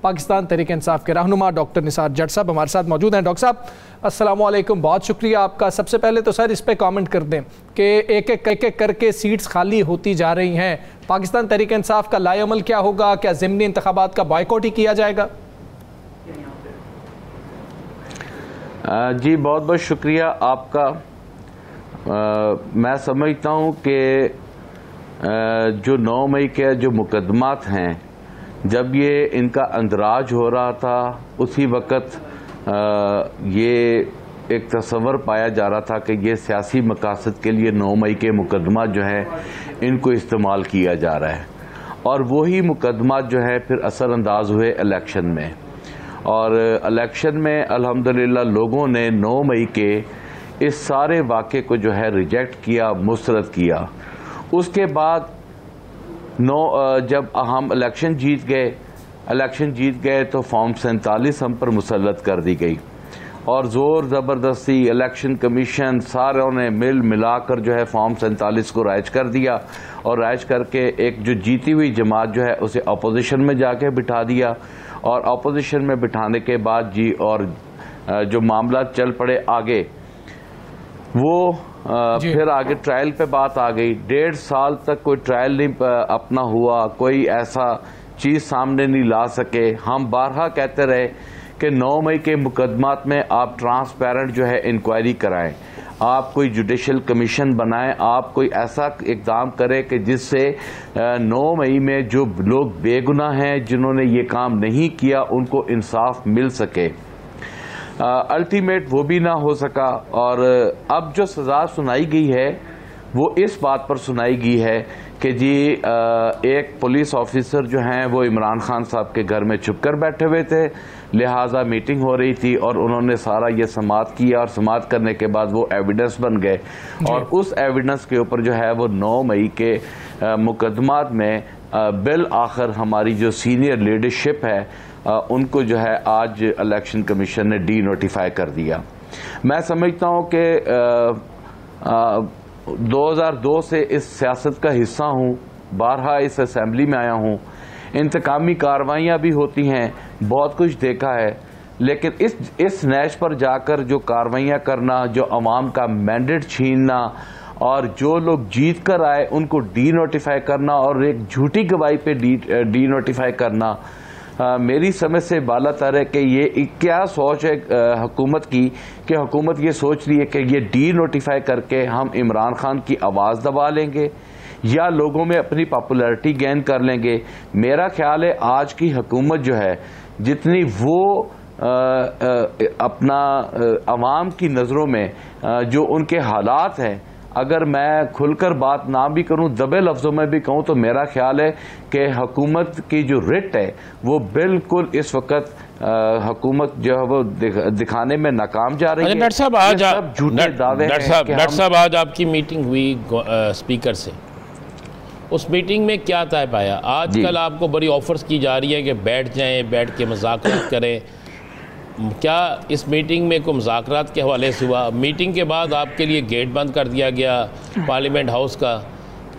पाकिस्तान तहरीक इंसाफ के रहनुमा डॉक्टर निसार जट साहब हमारे साथ मौजूद हैं। डॉक्टर साहब अस्सलाम वालेकुम, बहुत शुक्रिया आपका। सबसे पहले तो सर इस पे कमेंट कर दें कि एक एक करके सीट्स खाली होती जा रही हैं, पाकिस्तान तहरीक इंसाफ का लाएअमल क्या होगा? क्या ज़िमनी इंतखाबात का बॉयकॉट ही किया जाएगा? जी बहुत बहुत शुक्रिया आपका। मैं समझता हूँ कि जो 9 मई के जो मुकदमात हैं, जब ये इनका अंदराज हो रहा था उसी वक़्त ये एक तस्वर पाया जा रहा था कि ये सियासी मकासद के लिए 9 मई के मुकदमा जो है इनको इस्तेमाल किया जा रहा है, और वही मुकदमा जो है फिर असरअंदाज हुए इलेक्शन में। और इलेक्शन में अल्हम्दुलिल्लाह लोगों ने 9 मई के इस सारे वाक़े को जो है रिजेक्ट किया, मुस्तरद किया। उसके बाद जब हम इलेक्शन जीत गए तो फॉर्म 47 हम पर मुसल्लत कर दी गई, और ज़ोर ज़बरदस्ती इलेक्शन कमीशन सारों ने मिलाकर जो है फॉर्म 47 को राइज कर दिया, और राइज करके एक जो जीती हुई जमात जो है उसे अपोजिशन में जाके बिठा दिया। और अपोजिशन में बिठाने के बाद जी और जो मामला चल पड़े आगे, वो फिर आगे ट्रायल पे बात आ गई। 1.5 साल तक कोई ट्रायल नहीं अपना हुआ, कोई ऐसा चीज़ सामने नहीं ला सके। हम बारहा कहते रहे कि 9 मई के मुकदमात में आप ट्रांसपेरेंट जो है इंक्वायरी कराएं, आप कोई जुडिशल कमीशन बनाएं, आप कोई ऐसा इकदाम करें कि जिससे 9 मई में जो लोग बेगुनाह हैं, जिन्होंने ये काम नहीं किया, उनको इंसाफ मिल सके। अल्टीमेट वो भी ना हो सका, और अब जो सज़ा सुनाई गई है वो इस बात पर सुनाई गई है कि जी एक पुलिस ऑफिसर जो हैं वो इमरान खान साहब के घर में छुप कर बैठे हुए थे, लिहाजा मीटिंग हो रही थी और उन्होंने सारा ये समात किया, और समात करने के बाद वो एविडेंस बन गए, और उस एविडेंस के ऊपर जो है वो 9 मई के मुकदमात में बिल आखिर हमारी जो सीनियर लीडरशिप है उनको जो है आज इलेक्शन कमीशन ने डी नोटिफाई कर दिया। मैं समझता हूँ कि 2002 से इस सियासत का हिस्सा हूँ, बारहा इस असेंबली में आया हूँ, इंतकामी कार्रवाइयाँ भी होती हैं, बहुत कुछ देखा है, लेकिन इस नैश पर जाकर जो कार्रवाइयाँ करना, जो अवाम का मैंडेट छीनना, और जो लोग जीत कर आए उनको डी नोटिफाई करना, और एक झूठी गवाही पे डी नोटिफाई करना, मेरी समझ से बालातर है कि ये क्या सोच है हुकूमत की, कि हुकूमत ये सोच रही है कि ये डी नोटिफाई करके हम इमरान खान की आवाज़ दबा लेंगे या लोगों में अपनी पॉपुलैरिटी गेन कर लेंगे। मेरा ख्याल है आज की हुकूमत जो है, जितनी वो अपना अवाम की नज़रों में जो उनके हालात हैं, अगर मैं खुलकर बात ना भी करूं, दबे लफ्ज़ों में भी कहूं, तो मेरा ख्याल है कि हुकूमत की जो रिट है वो बिल्कुल इस वक्त हुकूमत जो है वो दिखाने में नाकाम जा रही है। डॉक्टर साहब आज झूठे दावे हैं। डॉक्टर साहब आज आपकी मीटिंग हुई स्पीकर से, उस मीटिंग में क्या तय पाया? आजकल आपको बड़ी ऑफर्स की जा रही है कि बैठ जाएं, बैठ के मुज़ाकरात करें, क्या इस मीटिंग में कोई मुज़ाकरात के हवाले से हुआ? मीटिंग के बाद आपके लिए गेट बंद कर दिया गया पार्लियामेंट हाउस का,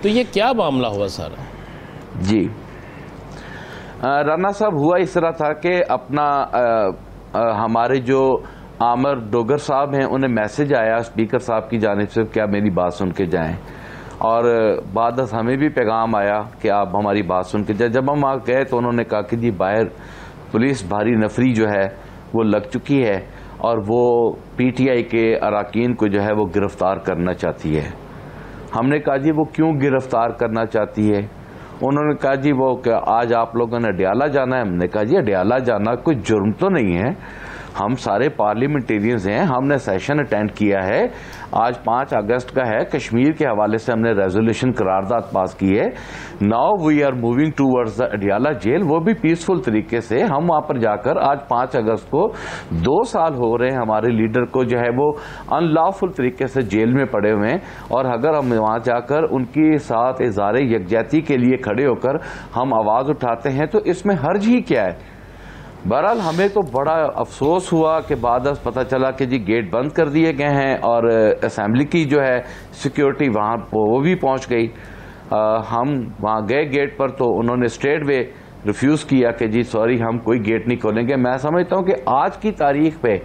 तो ये क्या मामला हुआ सर? जी राना साहब, हुआ इस तरह था कि अपना हमारे जो आमर डोगर साहब हैं उन्हें मैसेज आया स्पीकर साहब की जानिब से, क्या मेरी बात सुन के जाएँ, और बाद हमें भी पैगाम आया कि आप हमारी बात सुन के जाए। जब हम वहाँ गए तो उन्होंने कहा कि जी बाहर पुलिस भारी नफरी जो है वो लग चुकी है, और वो पीटीआई के अरकान को जो है वो गिरफ्तार करना चाहती है। हमने कहा जी वो क्यों गिरफ्तार करना चाहती है? उन्होंने कहा जी वो क्या आज आप लोगों ने अडयाला जाना है? हमने कहा जी अडयाला जाना कोई जुर्म तो नहीं है, हम सारे पार्लियामेंटेरियंस हैं, हमने सेशन अटेंड किया है। आज 5 अगस्त का है, कश्मीर के हवाले से हमने रेजोल्यूशन करारदाद पास की है। Now we are moving towards the Adiala jail, वो भी पीसफुल तरीके से। हम वहां पर जाकर आज 5 अगस्त को 2 साल हो रहे हैं हमारे लीडर को जो है वो अनलॉफुल तरीके से जेल में पड़े हुए हैं, और अगर हम वहां जाकर उनके साथ इज़हार यकजहती के लिए खड़े होकर हम आवाज़ उठाते हैं तो इसमें हर्ज ही क्या है? बहरहाल हमें तो बड़ा अफसोस हुआ कि बाद पता चला कि जी गेट बंद कर दिए गए हैं, और असेंबली की जो है सिक्योरिटी वहाँ वो भी पहुँच गई। हम वहाँ गए गेट पर तो उन्होंने स्ट्रेट वे रिफ्यूज़ किया कि जी सॉरी हम कोई गेट नहीं खोलेंगे। मैं समझता हूँ कि आज की तारीख पे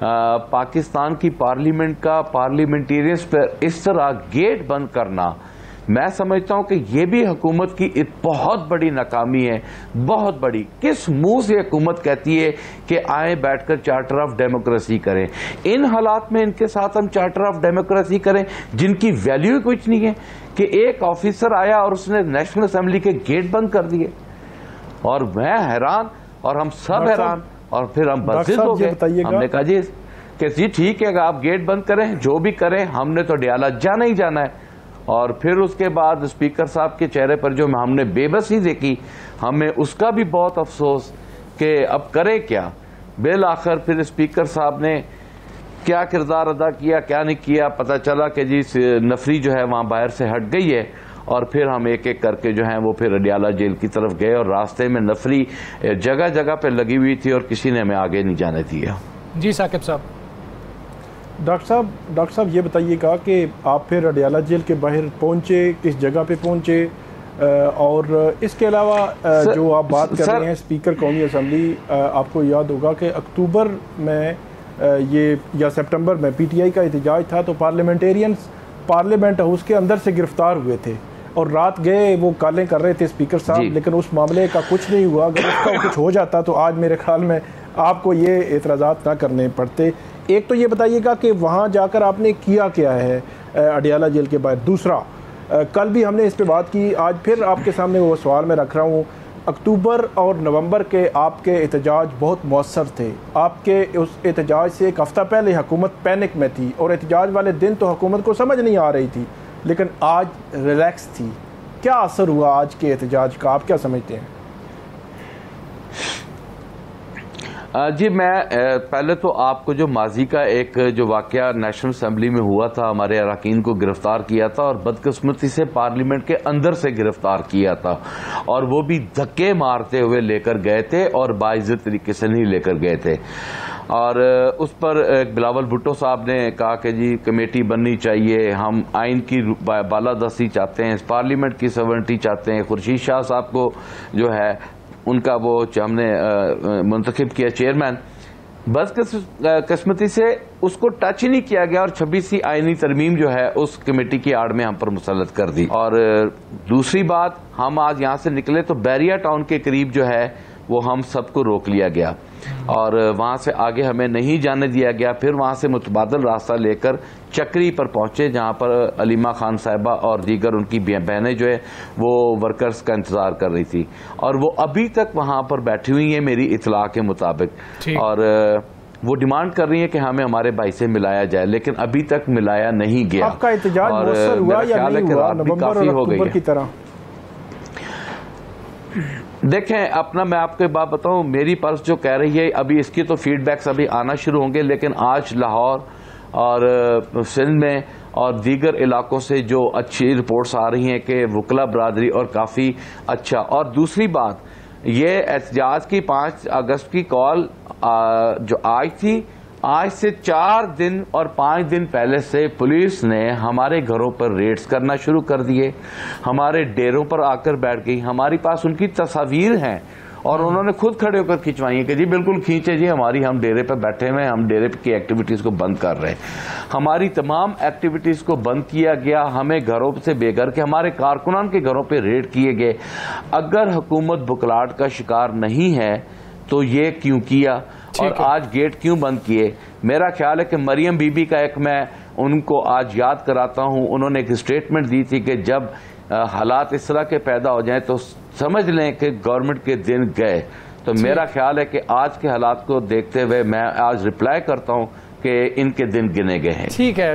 पाकिस्तान की पार्लियामेंट का पार्लियामेंटेरियंस पर इस तरह गेट बंद करना, मैं समझता हूं कि यह भी हुकूमत की एक बहुत बड़ी नाकामी है, बहुत बड़ी। किस मुंह से हुकूमत कहती है कि आए बैठकर चार्टर ऑफ डेमोक्रेसी करें? इन हालात में इनके साथ हम चार्टर ऑफ डेमोक्रेसी करें जिनकी वैल्यू कुछ नहीं है, कि एक ऑफिसर आया और उसने नेशनल असेंबली के गेट बंद कर दिए। और मैं हैरान और हम सब हैरान, और फिर हम बदसिल हो गए। हमने कहा जी ठीक है, आप गेट बंद करें, जो भी करें, हमने तो डियाला जाना ही जाना है। और फिर उसके बाद स्पीकर साहब के चेहरे पर जो हमने बेबसी देखी, हमें उसका भी बहुत अफसोस कि अब करे क्या। बिल आखिर फिर स्पीकर साहब ने क्या किरदार अदा किया, क्या नहीं किया, पता चला कि जी नफरी जो है वहाँ बाहर से हट गई है। और फिर हम एक एक करके जो है वो फिर अडियाला जेल की तरफ गए, और रास्ते में नफरी जगह जगह पे लगी हुई थी और किसी ने हमें आगे नहीं जाने दिया। जी साकिब साहब। डॉक्टर साहब ये बताइएगा कि आप फिर अडियाला जेल के बाहर पहुंचे, किस जगह पे पहुंचे, और इसके अलावा जो आप बात कर रहे हैं स्पीकर कौमी असम्बली, आपको याद होगा कि अक्टूबर में ये या सितंबर में पीटीआई का एहतजाज था, तो पार्लियामेंटेरियंस पार्लियामेंट हाउस के अंदर से गिरफ्तार हुए थे और रात गए वो कालें कर रहे थे स्पीकर साहब, लेकिन उस मामले का कुछ नहीं हुआ। अगर उसका कुछ हो जाता तो आज मेरे ख्याल में आपको ये एतराज़ात ना करने पड़ते। एक तो ये बताइएगा कि वहाँ जाकर आपने किया क्या है अडियाला जेल के बाहर। दूसरा, कल भी हमने इस पे बात की, आज फिर आपके सामने वो सवाल मैं रख रहा हूँ। अक्टूबर और नवंबर के आपके एहतजाज बहुत मौसर थे। आपके उस एहतजाज से एक हफ़्ता पहले हुकूमत पैनिक में थी, और एहतजाज वाले दिन तो हुकूमत को समझ नहीं आ रही थी, लेकिन आज रिलैक्स थी। क्या असर हुआ आज के एहतजाज का, आप क्या समझते हैं? जी मैं पहले तो आपको जो माजी का एक जो वाकया नेशनल असेंबली में हुआ था, हमारे अरकान को गिरफ्तार किया था और बदकिस्मती से पार्लियामेंट के अंदर से गिरफ्तार किया था, और वो भी धक्के मारते हुए लेकर गए थे और बाइज्जत तरीके से नहीं लेकर गए थे। और उस पर बिलावल भुट्टो साहब ने कहा कि जी कमेटी बननी चाहिए, हम आइन की बालादस्ती चाहते हैं, पार्लियामेंट की सवर्निटी चाहते हैं। खुर्शीद शाह साहब को जो है उनका वो हमने मुंतखब किया चेयरमैन, बस किस्मती से उसको टच ही नहीं किया गया और 26वीं आईनी तरमीम जो है उस कमेटी की आड़ में हम पर मुसल्लत कर दी। और दूसरी बात, हम आज यहाँ से निकले तो बैरिया टाउन के करीब जो है वो हम सबको रोक लिया गया और वहाँ से आगे हमें नहीं जाने दिया गया। फिर वहाँ से मुतबादल रास्ता लेकर चक्री पर पहुँचे, जहाँ पर अलीमा खान साहिबा और दीगर उनकी बहनें जो है वो वर्कर्स का इंतज़ार कर रही थी, और वो अभी तक वहाँ पर बैठी हुई हैं मेरी इतला के मुताबिक, और वो डिमांड कर रही है कि हमें हमारे भाई से मिलाया जाए, लेकिन अभी तक मिलाया नहीं गया। आपका एहतजाज मौसर हुआ या नहीं हुआ नवंबर और अक्टूबर की तरह? देखें, अपना मैं आपको बात बताऊं, मेरी पर्स जो कह रही है, अभी इसकी तो फीडबैक्स अभी आना शुरू होंगे, लेकिन आज लाहौर और सिंध में और दीगर इलाकों से जो अच्छी रिपोर्ट्स आ रही हैं कि वकला बरादरी और काफ़ी अच्छा। और दूसरी बात, ये एहतजाज की 5 अगस्त की कॉल जो आज थी, आज से 4 दिन और 5 दिन पहले से पुलिस ने हमारे घरों पर रेड्स करना शुरू कर दिए, हमारे डेरों पर आकर बैठ गई। हमारे पास उनकी तस्वीर हैं और उन्होंने खुद खड़े होकर खिंचवाई है कि जी बिल्कुल खींचे जी, हमारी हम डेरे पर बैठे हुए हैं, हम डेरे की एक्टिविटीज़ को बंद कर रहे हैं। हमारी तमाम एक्टिविटीज़ को बंद किया गया, हमें घरों से बेघर के हमारे कारकुनान के घरों पर रेड किए गए। अगर हुकूमत बुकलाहट का शिकार नहीं है तो ये क्यों किया और आज गेट क्यों बंद किए? मेरा ख्याल है कि मरियम बीबी का एक मैं उनको आज याद कराता हूं, उन्होंने एक स्टेटमेंट दी थी कि जब हालात इस तरह के पैदा हो जाएं तो समझ लें कि गवर्नमेंट के दिन गए। तो मेरा ख्याल है कि आज के हालात को देखते हुए मैं आज रिप्लाई करता हूं कि इनके दिन गिने गए हैं। ठीक है।